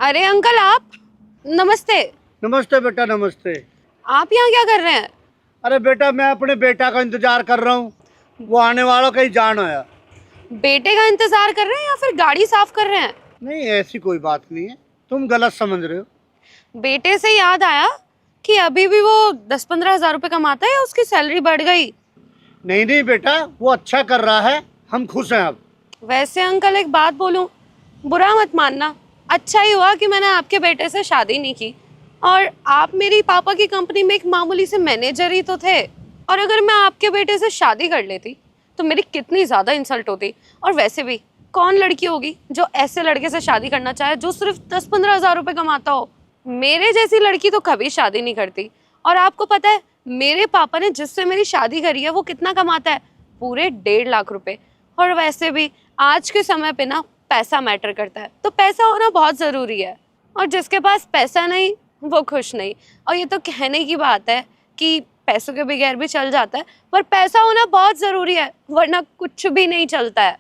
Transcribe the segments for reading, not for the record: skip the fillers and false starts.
अरे अंकल आप, नमस्ते। नमस्ते बेटा, नमस्ते। आप यहाँ क्या कर रहे हैं? अरे बेटा, मैं अपने बेटा का इंतजार कर रहा हूँ। वो आने वाला कहीं जान आया। बेटे का इंतजार कर रहे हैं या फिर गाड़ी साफ कर रहे हैं? नहीं, ऐसी कोई बात नहीं है, तुम गलत समझ रहे हो। बेटे से याद आया कि अभी भी वो 10-15 हजार रुपए कमाता है या उसकी सैलरी बढ़ गई? नहीं नहीं बेटा, वो अच्छा कर रहा है, हम खुश हैं अब। वैसे अंकल एक बात बोलूं, बुरा मत मानना। अच्छा ही हुआ कि मैंने आपके बेटे से शादी नहीं की। और आप मेरी पापा की कंपनी में एक मामूली से मैनेजर ही तो थे। और अगर मैं आपके बेटे से शादी कर लेती तो मेरी कितनी ज्यादा इंसल्ट होती। और वैसे भी कौन लड़की होगी जो ऐसे लड़के से शादी करना चाहे जो सिर्फ 10-15 हजार रुपए कमाता हो। मेरे जैसी लड़की तो कभी शादी नहीं करती। और आपको पता है मेरे पापा ने जिससे मेरी शादी करी है वो कितना कमाता है? पूरे 1.5 लाख रुपए। और वैसे भी आज के समय पे ना पैसा मैटर करता है, तो पैसा होना बहुत जरूरी है। और जिसके पास पैसा नहीं वो खुश नहीं। और ये तो कहने की बात है कि पैसों के बगैर भी चल जाता है, पर पैसा होना बहुत जरूरी है, वरना कुछ भी नहीं चलता है।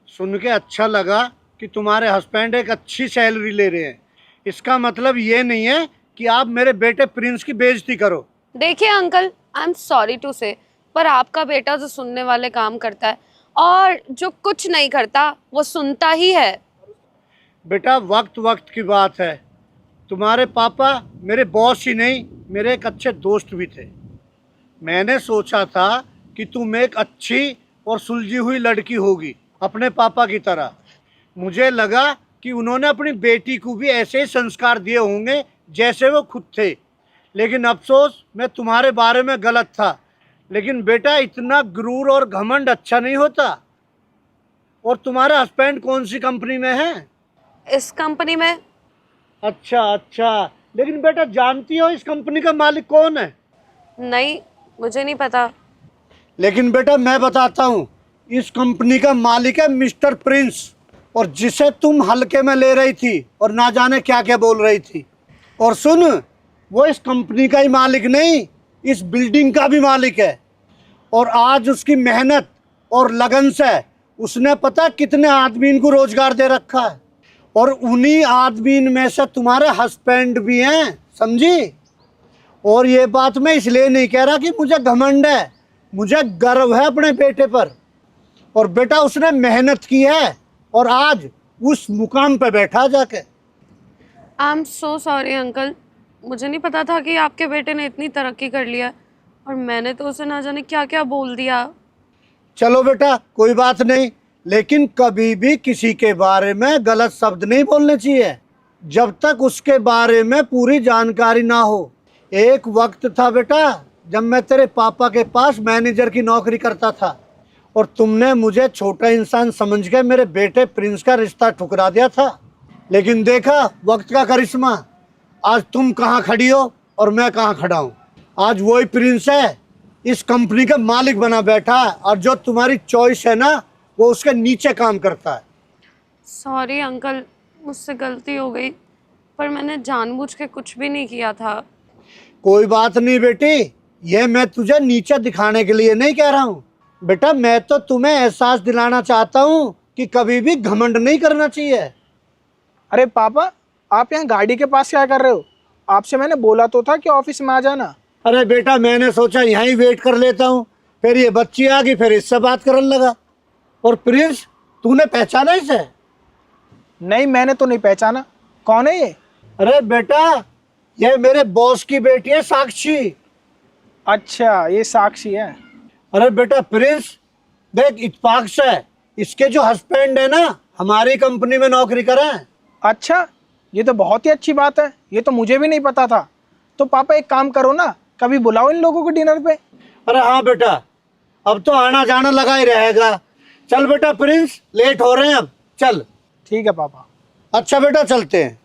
सुन के अच्छा लगा कि तुम्हारे हस्बैंड एक अच्छी सैलरी ले रहे हैं। इसका मतलब ये नहीं है कि आप मेरे बेटे प्रिंस की बेइज्जती करो। देखिए uncle, I am sorry to say, पर आपका बेटा जो सुनने वाले काम करता है और जो कुछ नहीं करता वो सुनता ही है। बेटा, वक्त वक्त की बात है। तुम्हारे पापा मेरे बॉस ही नहीं, मेरे एक अच्छे दोस्त भी थे। मैंने सोचा था कि तुम एक अच्छी और सुलझी हुई लड़की होगी, अपने पापा की तरह। मुझे लगा कि उन्होंने अपनी बेटी को भी ऐसे ही संस्कार दिए होंगे जैसे वो खुद थे। लेकिन अफसोस, मैं तुम्हारे बारे में गलत था। लेकिन बेटा, इतना गुरूर और घमंड अच्छा नहीं होता। और तुम्हारा हस्बैंड कौन सी कंपनी में है? इस कंपनी में। अच्छा अच्छा, लेकिन बेटा जानती हो इस कंपनी का मालिक कौन है? नहीं, मुझे नहीं पता। लेकिन बेटा मैं बताता हूँ, इस कंपनी का मालिक है मिस्टर प्रिंस, और जिसे तुम हल्के में ले रही थी और ना जाने क्या क्या बोल रही थी। और सुन, वो इस कंपनी का ही मालिक नहीं, इस बिल्डिंग का भी मालिक है। और आज उसकी मेहनत और लगन से उसने पता कितने आदमी को रोजगार दे रखा है। और उन्हीं आदमी में से तुम्हारे हस्बैंड भी हैं, समझी? और ये बात मैं इसलिए नहीं कह रहा कि मुझे घमंड है, मुझे गर्व है अपने बेटे पर। और बेटा, उसने मेहनत की है और आज उस मुकाम पे बैठा जाके। I am so sorry uncle, मुझे नहीं पता था कि आपके बेटे ने इतनी तरक्की कर लिया। और मैंने तो उसे ना जाने क्या क्या बोल दिया। चलो बेटा, कोई बात नहीं, लेकिन कभी भी किसी के बारे में गलत शब्द नहीं बोलने चाहिए जब तक उसके बारे में पूरी जानकारी ना हो। एक वक्त था बेटा जब मैं तेरे पापा के पास मैनेजर की नौकरी करता था, और तुमने मुझे छोटा इंसान समझ के मेरे बेटे प्रिंस का रिश्ता ठुकरा दिया था। लेकिन देखा वक्त का करिश्मा, आज तुम कहाँ खड़ी हो और मैं कहाँ खड़ा हूँ। आज वही प्रिंस है, इस कंपनी का मालिक बना बैठा है, और जो तुम्हारी चॉइस है ना वो उसके नीचे काम करता है। सॉरी अंकल, मुझसे गलती हो गई, पर मैंने जानबूझ के कुछ भी नहीं किया था। कोई बात नहीं बेटी, ये मैं तुझे नीचे दिखाने के लिए नहीं कह रहा हूँ बेटा, मैं तो तुम्हें एहसास दिलाना चाहता हूँ कि कभी भी घमंड नहीं करना चाहिए। अरे पापा, आप यहाँ गाड़ी के पास क्या कर रहे हो? आपसे मैंने बोला तो था कि ऑफिस में आ जाना। अरे बेटा, मैंने सोचा यहीं वेट कर लेता हूँ, फिर ये बच्ची आ गई, फिर इससे बात करने लगा। और प्रिंस, तूने पहचाना इसे? नहीं, मैंने तो नहीं पहचाना। कौन है ये? अरे बेटा, ये मेरे बॉस की बेटी है, साक्षी। अच्छा, ये साक्षी है। अरे बेटा प्रिंस, देख इत्तेफाक से इसके जो हस्बैंड है ना हमारी कंपनी में नौकरी कर रहे हैं। अच्छा, ये तो बहुत ही अच्छी बात है, ये तो मुझे भी नहीं पता था। तो पापा एक काम करो ना, कभी बुलाओ इन लोगों को डिनर पे। अरे हाँ बेटा, अब तो आना जाना लगा ही रहेगा। चल बेटा प्रिंस, लेट हो रहे हैं अब, चल। ठीक है पापा। अच्छा बेटा, चलते हैं।